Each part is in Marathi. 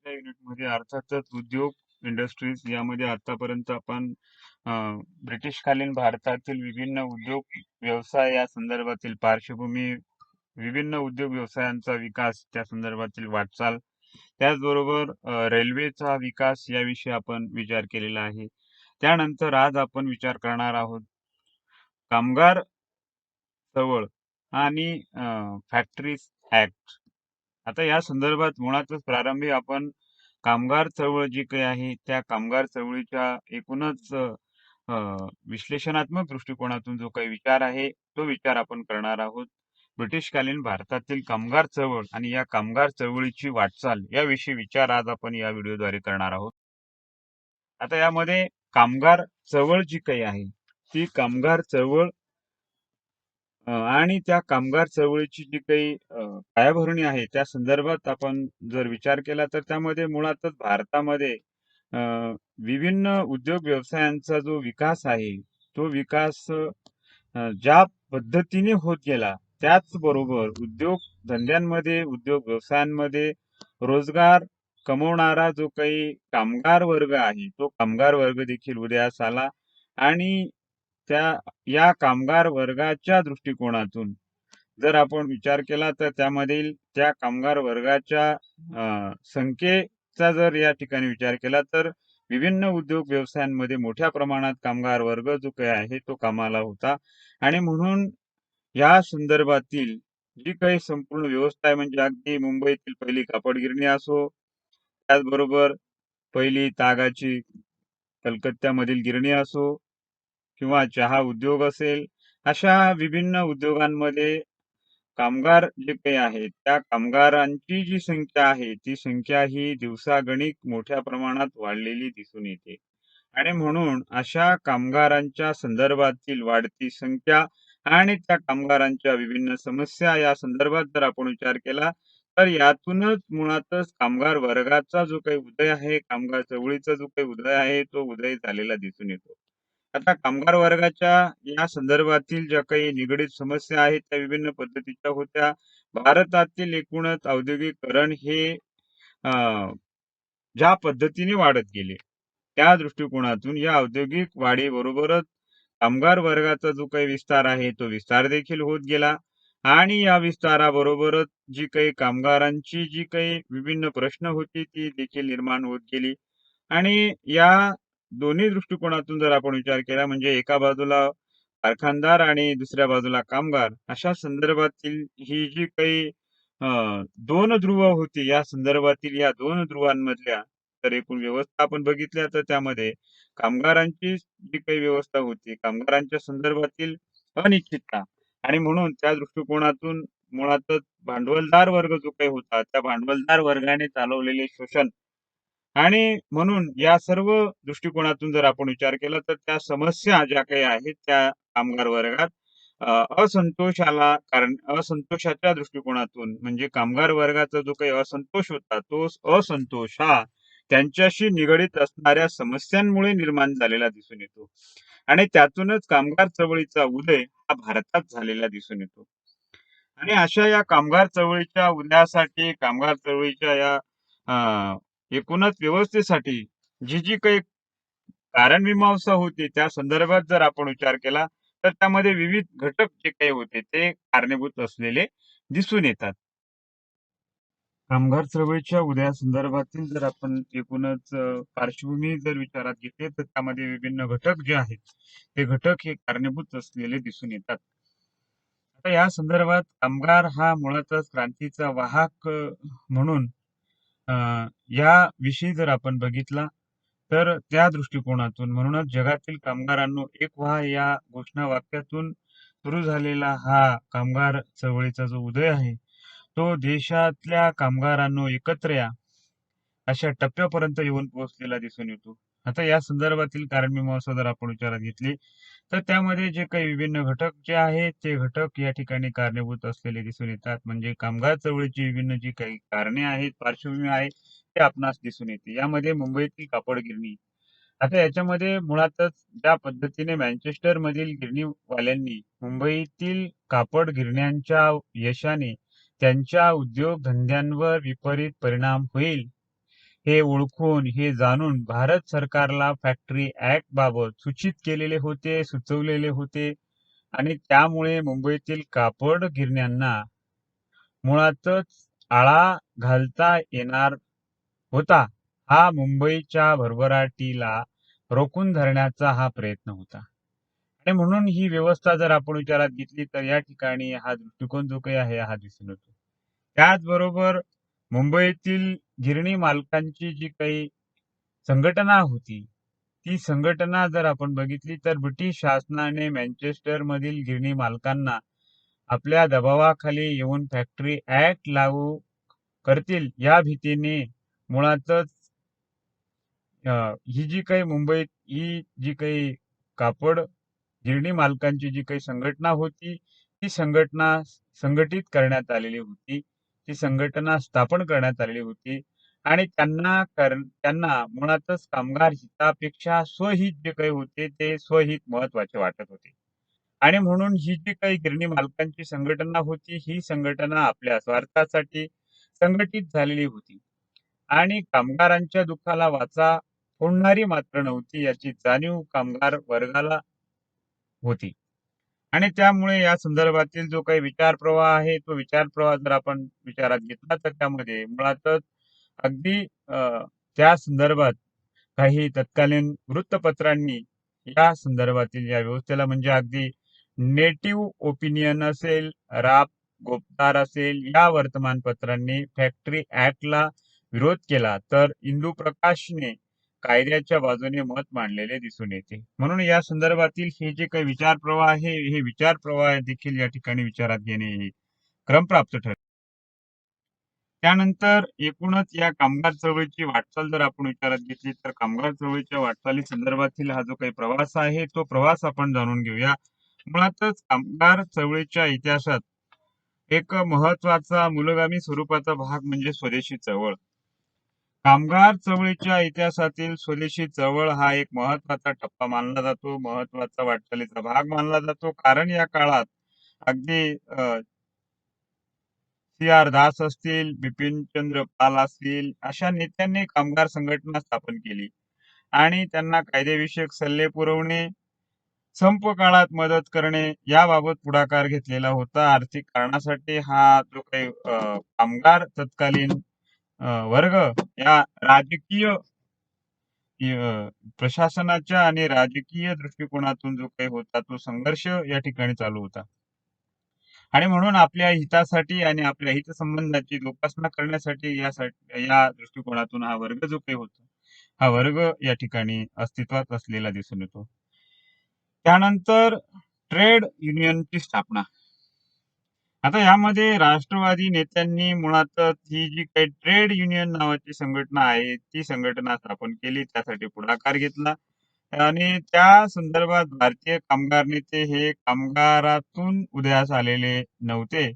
आजच्या युनिटमध्ये अर्थातच उद्योग इंडस्ट्रीज यामध्ये आतापर्यंत आपण ब्रिटिशकालीन भारतातील विभिन्न उद्योग व्यवसाय या संदर्भातील पार्श्वभूमी, विभिन्न उद्योग व्यवसायांचा विकास त्या संदर्भातील वाटचाल, त्याचबरोबर रेल्वेचा विकास याविषयी आपण विचार केलेला आहे. त्यानंतर आज आपण विचार करणार आहोत कामगार चळवळ आणि फॅक्टरीज ऍक्ट. आता या संदर्भात मुळातच प्रारंभी आपण कामगार चळवळ जी काही आहे त्या कामगार चळवळीच्या एकूणच विश्लेषणात्मक दृष्टिकोनातून जो काही विचार आहे तो विचार आपण करणार आहोत. ब्रिटिशकालीन भारतातील कामगार चळवळ आणि या कामगार चळवळीची वाटचाल याविषयी विचार आज आपण या व्हिडिओद्वारे करणार आहोत. आता यामध्ये कामगार चळवळ जी काही आहे ती कामगार चळवळ आणि त्या कामगार चळवळीची जी काही पायाभरणी आहे त्या संदर्भात आपण जर विचार केला तर त्यामध्ये मुळातच भारतामध्ये विभिन्न उद्योग व्यवसायांचा जो विकास आहे तो विकास ज्या पद्धतीने होत गेला त्याचबरोबर उद्योग धंद्यांमध्ये, उद्योग व्यवसायांमध्ये रोजगार कमवणारा जो काही कामगार वर्ग आहे तो कामगार वर्ग देखील उदयास आला आणि या कामगार वर्गाच्या दृष्टिकोनातून जर आपण विचार केला तर त्यामधील त्या कामगार वर्गाच्या संख्येचा जर या ठिकाणी विचार केला तर विभिन्न उद्योग व्यवसायांमध्ये मोठ्या प्रमाणात कामगार वर्ग जो काही आहे तो कामाला होता आणि म्हणून या संदर्भातील जी काही संपूर्ण व्यवस्था आहे म्हणजे अगदी मुंबईतील पहिली कापड गिरणी असो, त्याचबरोबर पहिली तागाची कलकत्त्यामधील गिरणी असो किंवा चहा उद्योग असेल, अशा विभिन्न उद्योगांमध्ये कामगार जे काही आहेत त्या कामगारांची जी संख्या आहे ती संख्या ही दिवसागणिक मोठ्या प्रमाणात वाढलेली दिसून येते आणि म्हणून अशा कामगारांच्या संदर्भातील वाढती संख्या आणि त्या कामगारांच्या विभिन्न समस्या या संदर्भात जर आपण विचार केला तर यातूनच मुळातच कामगार वर्गाचा जो काही उदय आहे, कामगार चळवळीचा जो काही उदय आहे तो उदय झालेला दिसून येतो. आता कामगार वर्गाच्या या संदर्भातील ज्या काही निगडीत समस्या आहेत त्या विभिन्न पद्धतीच्या होत्या. भारतातील एकूणच औद्योगिकरण हे ज्या पद्धतीने वाढत गेले त्या दृष्टिकोनातून या औद्योगिक वाढीबरोबरच कामगार वर्गाचा जो काही विस्तार आहे तो विस्तार देखील होत गेला आणि या विस्ताराबरोबरच जी काही कामगारांची जी काही विभिन्न प्रश्न होती ती देखील निर्माण होत गेली आणि या दोन्ही दृष्टिकोनातून जर आपण विचार केला म्हणजे एका बाजूला कारखानदार आणि दुसऱ्या बाजूला कामगार अशा संदर्भातील ही जी काही दोन ध्रुव होती या संदर्भातील या दोन ध्रुवांमधल्या तर एकूण व्यवस्था आपण बघितल्या तर त्यामध्ये कामगारांची जी काही व्यवस्था होती, कामगारांच्या संदर्भातील अनिश्चितता आणि म्हणून त्या दृष्टिकोनातून मुळातच भांडवलदार वर्ग जो काही होता त्या भांडवलदार वर्गाने चालवलेले शोषण आणि म्हणून या सर्व दृष्टिकोनातून जर आपण विचार केला तर त्या समस्या ज्या काही आहेत त्या कामगार वर्गात असंतोषाला कारण असंतोषाच्या दृष्टिकोनातून म्हणजे कामगार वर्गाचा जो काही असंतोष होता तो असंतोष हा त्यांच्याशी निगडीत असणाऱ्या समस्यांमुळे निर्माण झालेला दिसून येतो आणि त्यातूनच कामगार चळवळीचा उदय हा भारतात झालेला दिसून येतो आणि अशा या कामगार चळवळीच्या उदयासाठी कामगार चळवळीच्या या एकूणच व्यवस्थेसाठी जी जी काही कारणमीमांसा होती त्या संदर्भात जर आपण विचार केला तर त्यामध्ये विविध घटक जे काही होते ते कारणीभूत असलेले दिसून येतात. कामगार चळवळीच्या उदयासंदर्भातील जर आपण एकूणच पार्श्वभूमी जर विचारात घेतली तर त्यामध्ये विभिन्न घटक जे आहेत ते घटक हे कारणीभूत असलेले दिसून येतात. आता या संदर्भात कामगार हा मुळातच क्रांतीचा वाहक म्हणून या विषयी जर आपण बघितला तर त्या दृष्टिकोनातून म्हणूनच जगातील कामगारांनो एक व्हा या घोषणा वाक्यातून सुरू झालेला हा कामगार चळवळीचा जो उदय आहे तो देशातल्या कामगारांनो एकत्र या अशा टप्प्यापर्यंत येऊन पोहोचलेला दिसून येतो. आता या संदर्भातील कारणमीमांसा जर आपण विचारात घेतली तर त्यामध्ये जे काही विभिन्न घटक जे आहेत ते घटक या ठिकाणी कारणीभूत असलेले दिसून येतात म्हणजे कामगार चळवळीची विभिन्न जी काही कारणे आहेत, पार्श्वभूमी आहे ते आपणास दिसून येते. यामध्ये मुंबईतील कापड गिरणी आता याच्यामध्ये मुळातच ज्या पद्धतीने मँचेस्टर मधील गिरणीवाल्यांनी मुंबईतील कापड गिरण्यांच्या यशाने त्यांच्या उद्योग धंद्यांवर विपरीत परिणाम होईल हे ओळखून, हे जाणून भारत सरकारला फॅक्टरी ऍक्ट बाबत सूचित केलेले होते, सुचवलेले होते आणि त्यामुळे मुंबईतील कापड गिरण्यांना मुळातच आळा घालता येणार होता. हा मुंबईच्या भरभराटीला रोखून धरण्याचा हा प्रयत्न होता. आणि म्हणून ही व्यवस्था जर आपण विचारात घेतली तर या ठिकाणी हा दृष्टिकोन जो काही आहे हा दिसून येतो. त्याचबरोबर मुंबईतील गिरणी मालकांची जी काही संघटना होती, ती संघटना जर आपण बघितली तर ब्रिटिश शासनाने मँचेस्टर मधील गिरणी मालकांना आपल्या दबावाखाली येऊन फॅक्टरी ऍक्ट लागू करतील या भीतीने मुळातच ही जी काही मुंबईत ही जी काही कापड गिरणी मालकांची जी काही संघटना होती, ती संघटना संघटित करण्यात आलेली होती. ती संघटना स्थापन करण्यात आलेली होती आणि त्यांना मुळातच कामगार हितापेक्षा स्वहित जे काही होते ते स्वहित महत्वाचे वाटत होते. आणि म्हणून ही जी काही गिरणी मालकांची संघटना होती, ही संघटना आपल्या स्वार्थासाठी संघटित झालेली होती आणि कामगारांच्या दुःखाला वाचा फोडणारी मात्र नव्हती याची जाणीव कामगार वर्गाला होती. आणि त्यामुळे या संदर्भातील जो काही विचार प्रवाह आहे, तो विचार प्रवाह जर आपण विचारात घेतला तर त्यामध्ये मुळातच अगदी त्या संदर्भात काही तत्कालीन वृत्तपत्रांनी या संदर्भातील या व्यवस्थेला म्हणजे अगदी नेटिव्ह ओपिनियन असेल, राप गोपतार असेल, या वर्तमानपत्रांनी फॅक्टरी ऍक्टला विरोध केला, तर इंदू प्रकाशने कायद्याच्या बाजूने मत मांडलेले दिसून येते. म्हणून या संदर्भातील हे जे काही विचार प्रवाह आहे, हे विचार प्रवाह देखील या ठिकाणी विचारात घेणे हे क्रमप्राप्त ठरते. त्यानंतर एकूणच या कामगार चळवळीची वाटचाल जर आपण विचारात घेतली तर कामगार चळवळीच्या वाटचाली संदर्भातील हा जो काही प्रवास आहे, तो प्रवास आपण जाणून घेऊया. मुळातच कामगार चळवळीच्या इतिहासात एक महत्वाचा मूलगामी स्वरूपाचा भाग म्हणजे स्वदेशी चळवळ. कामगार चळवळीच्या इतिहासातील स्वदेशी चळवळ हा एक महत्वाचा टप्पा मानला जातो, महत्वाचा वाटचालीचा भाग मानला जातो. कारण या काळात अगदी सी.आर. दास असतील, बिपिनचंद्र पाल असतील, अशा नेत्यांनी कामगार संघटना स्थापन केली आणि त्यांना कायदेविषयक सल्ले पुरवणे, संप काळात मदत करणे याबाबत पुढाकार घेतलेला होता. आर्थिक कारणासाठी हा जो काही कामगार तत्कालीन वर्ग या राजकीय प्रशासनाच्या आणि राजकीय दृष्टिकोनातून जो काही होता तो संघर्ष या ठिकाणी चालू होता. आणि म्हणून आपल्या हितासाठी आणि आपल्या हितसंबंधाची जोपासना करण्यासाठी या दृष्टिकोनातून हा वर्ग जो काही होता, हा वर्ग या ठिकाणी अस्तित्वात असलेला दिसून येतो. त्यानंतर ट्रेड युनियनची स्थापना. आता यामध्ये राष्ट्रवादी नेत्यांनी मुळातच ही जी काही ट्रेड युनियन नावाची संघटना आहे, ती संघटना स्थापन केली, त्यासाठी पुढाकार घेतला आणि त्या संदर्भात भारतीय कामगार नेते हे कामगारातून उदयास आलेले नव्हते,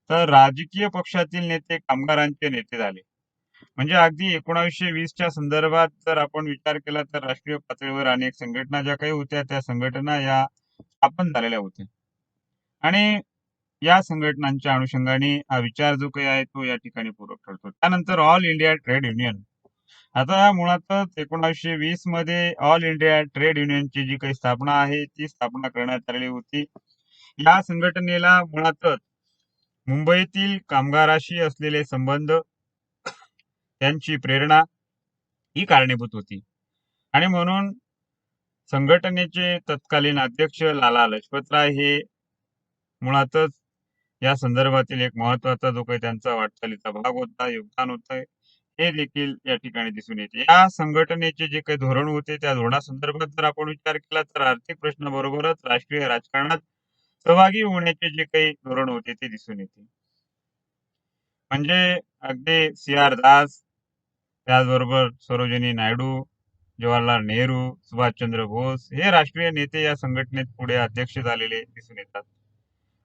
तर राजकीय पक्षातील नेते कामगारांचे नेते झाले. म्हणजे अगदी 1920च्या संदर्भात जर आपण विचार केला तर राष्ट्रीय पातळीवर अनेक संघटना ज्या काही होत्या, त्या संघटना या स्थापन झालेल्या होत्या आणि या संघटनांच्या अनुषंगाने हा विचार जो काही आहे तो या ठिकाणी पूरक ठरतो. त्यानंतर ऑल इंडिया ट्रेड युनियन. आता मुळातच 1920 मध्ये ऑल इंडिया ट्रेड युनियनची जी काही स्थापना आहे ती स्थापना करण्यात आलेली होती. या संघटनेला मुळातच मुंबईतील कामगाराशी असलेले संबंध, त्यांची प्रेरणा ही कारणीभूत होती आणि म्हणून संघटनेचे तत्कालीन अध्यक्ष लाला लजपतराय हे मुळातच या संदर्भातील एक महत्वाचा जो काही त्यांचा वाटचालीचा भाग होता, योगदान होतं, हे देखील या ठिकाणी दिसून येते. या संघटनेचे जे काही धोरण होते त्या धोरणासंदर्भात जर आपण विचार केला तर आर्थिक प्रश्नाबरोबरच राष्ट्रीय राजकारणात सहभागी होण्याचे जे काही धोरण होते ते दिसून येते. म्हणजे अगदी सी.आर. दास, त्याचबरोबर सरोजिनी नायडू, जवाहरलाल नेहरू, सुभाषचंद्र बोस हे राष्ट्रीय नेते या संघटनेत पुढे अध्यक्ष झालेले दिसून येतात.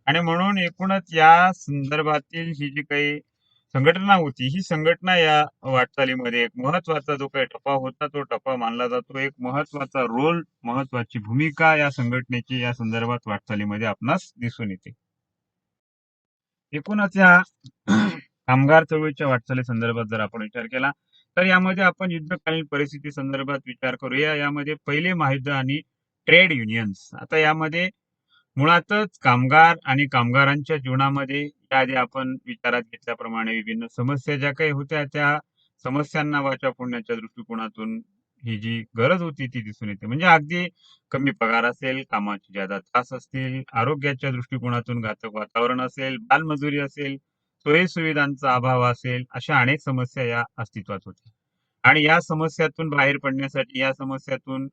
आणि म्हणून एकूणच या संदर्भातील ही जी काही संघटना होती, ही संघटना या वाटचालीमध्ये एक महत्वाचा जो काही टप्पा होता तो टप्पा मानला जातो. एक महत्वाचा रोल, महत्वाची भूमिका या संघटनेची या संदर्भात वाटचालीमध्ये आपणास दिसून येते. एकूणच या कामगार चळवळीच्या वाटचाली संदर्भात जर आपण विचार केला तर यामध्ये आपण युद्धकालीन परिस्थिती संदर्भात विचार करूया. यामध्ये पहिले महायुद्ध आणि ट्रेड युनियन्स. आता यामध्ये मुळातच कामगार आणि कामगारांच्या जीवनामध्ये याआधी आपण विचारात घेतल्याप्रमाणे विभिन्न समस्या ज्या काही होत्या त्या समस्यांना वाचा फोडण्याच्या दृष्टिकोनातून ही जी गरज होती ती दिसून येते. म्हणजे अगदी कमी पगार असेल, कामाचे ज्यादा त्रास असतील, आरोग्याच्या दृष्टिकोनातून घातक वातावरण असेल, बालमजुरी असेल, सोयी सुविधांचा अभाव असेल, अशा अनेक समस्या या अस्तित्वात होत्या. आणि या समस्यातून बाहेर पडण्यासाठी, या समस्यातून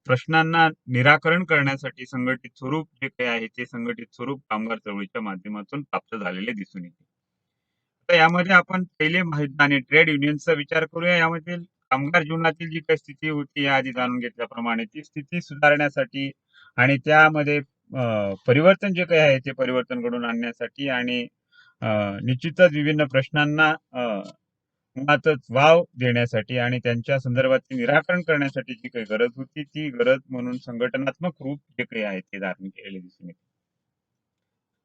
प्रश्नांना निराकरण करण्यासाठी संघटित स्वरूप जे काही आहे ते संघटित स्वरूप कामगार चळवळीच्या माध्यमातून प्राप्त झालेले दिसून येते. तर यामध्ये आपण पहिले महायुद्ध आणि ट्रेड युनियनचा विचार करूया. यामध्ये कामगार जीवनातील जी काही स्थिती होती याआधी जाणून घेतल्याप्रमाणे ती स्थिती सुधारण्यासाठी आणि त्यामध्ये परिवर्तन जे काही आहे ते परिवर्तन घडवून आणण्यासाठी आणि अ, निश्चितच विभिन्न प्रश्नांना मुळातच वाव देण्यासाठी आणि त्यांच्या संदर्भातील निराकरण करण्यासाठी जी काही गरज होती ती गरज म्हणून संघटनात्मक रूप जे काही आहे ते धारण केलेले दिसून येते.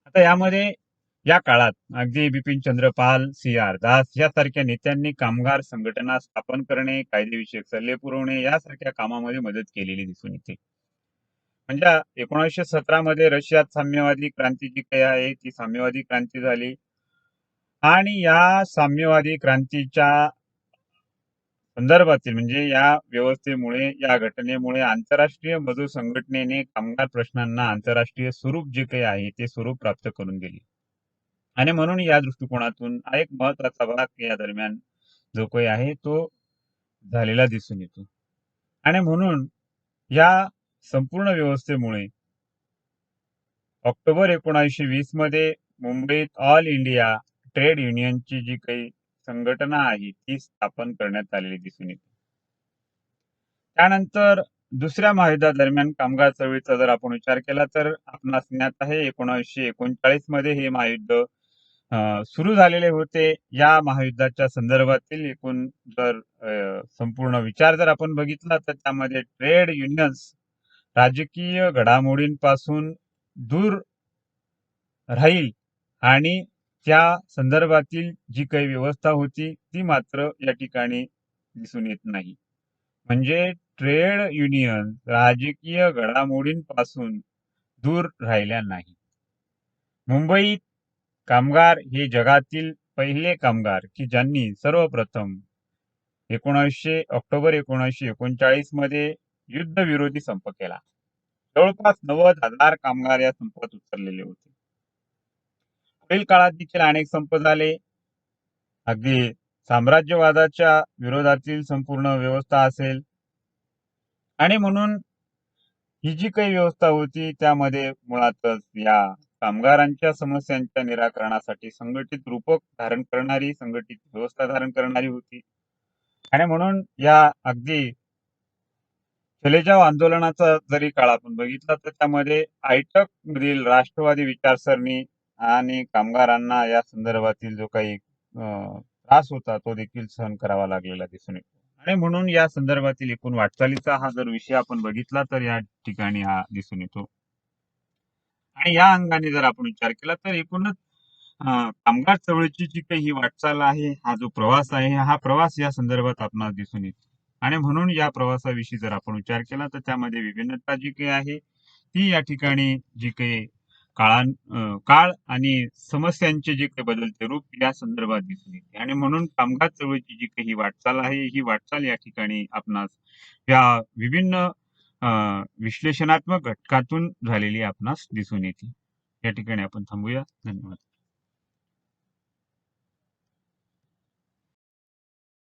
आता यामध्ये या काळात अगदी बिपिनचंद्र पाल, सी.आर. दास यासारख्या नेत्यांनी कामगार संघटना स्थापन करणे, कायदेविषयक सल्ले पुरवणे यासारख्या कामामध्ये मदत केलेली दिसून येते. म्हणजे 1917 मध्ये रशियात साम्यवादी क्रांती जी काही आहे ती साम्यवादी क्रांती झाली आणि या साम्यवादी क्रांतीच्या संदर्भातील म्हणजे या व्यवस्थेमुळे, या घटनेमुळे आंतरराष्ट्रीय मजूर संघटनेने कामगार प्रश्नांना आंतरराष्ट्रीय स्वरूप जे काही आहे ते स्वरूप प्राप्त करून दिले. आणि म्हणून या दृष्टिकोनातून हा एक महत्वाचा भाग या दरम्यान जो काही आहे तो झालेला दिसून येतो. आणि म्हणून या संपूर्ण व्यवस्थेमुळे ऑक्टोबर 1920 मध्ये मुंबईत ऑल इंडिया ट्रेड युनियनची जी काही संघटना आहे ती स्थापन करण्यात आलेली दिसून येते. त्यानंतर दुसऱ्या महायुद्धादरम्यान कामगार चळवळीचा जर आपण विचार केला तर आपणास ज्ञात आहे 1939 मध्ये हे महायुद्ध सुरू झालेले होते. या महायुद्धाच्या संदर्भातील एकूण जर संपूर्ण विचार जर आपण बघितला तर त्यामध्ये ट्रेड युनियन्स राजकीय घडामोडींपासून दूर राहील आणि त्या संदर्भातील जी काही व्यवस्था होती ती मात्र या ठिकाणी दिसून येत नाही. म्हणजे ट्रेड युनियन राजकीय घडामोडींपासून दूर राहिल्या नाही. मुंबईत कामगार हे जगातील पहिले कामगार की ज्यांनी सर्वप्रथम ऑक्टोबर 1939 मध्ये युद्धविरोधी संप केला. जवळपास 90,000 कामगार या संपात उतरलेले होते. पुढील काळात देखील अनेक संप झाले. अगदी साम्राज्यवादाच्या विरोधातील संपूर्ण व्यवस्था असेल आणि म्हणून ही जी काही व्यवस्था होती त्यामध्ये मुळातच या कामगारांच्या समस्यांच्या निराकरणासाठी संघटित रूपक धारण करणारी, संघटित व्यवस्था धारण करणारी होती. आणि म्हणून या अगदी चले आंदोलनाचा जरी काळ आपण बघितला तर त्यामध्ये आयटक मधील राष्ट्रवादी विचारसरणी आणि कामगारांना या संदर्भातील जो काही त्रास होता तो देखील सहन करावा लागलेला दिसून येतो. आणि म्हणून या संदर्भातील एकूण वाटचालीचा हा जर विषय आपण बघितला तर या ठिकाणी हा दिसून येतो. आणि या अंगाने जर आपण विचार केला तर एकूणच कामगार चळवळीची जी काही ही वाटचाल आहे, हा जो प्रवास आहे, हा प्रवास या संदर्भात आपणास दिसून येतो. आणि म्हणून या प्रवासाविषयी जर आपण विचार केला तर त्यामध्ये विभिन्नता जी काही आहे ती या ठिकाणी जी काही काळ आणि समस्यांचे जे काही बदलते रूप या संदर्भात दिसून येते. आणि म्हणून कामगार चळवळीची जी काही वाटचाल आहे ही वाटचाल या ठिकाणी आपणास या विभिन्न विश्लेषणात्मक घटकातून झालेली आपणास दिसून येते. या ठिकाणी आपण थांबूया. धन्यवाद.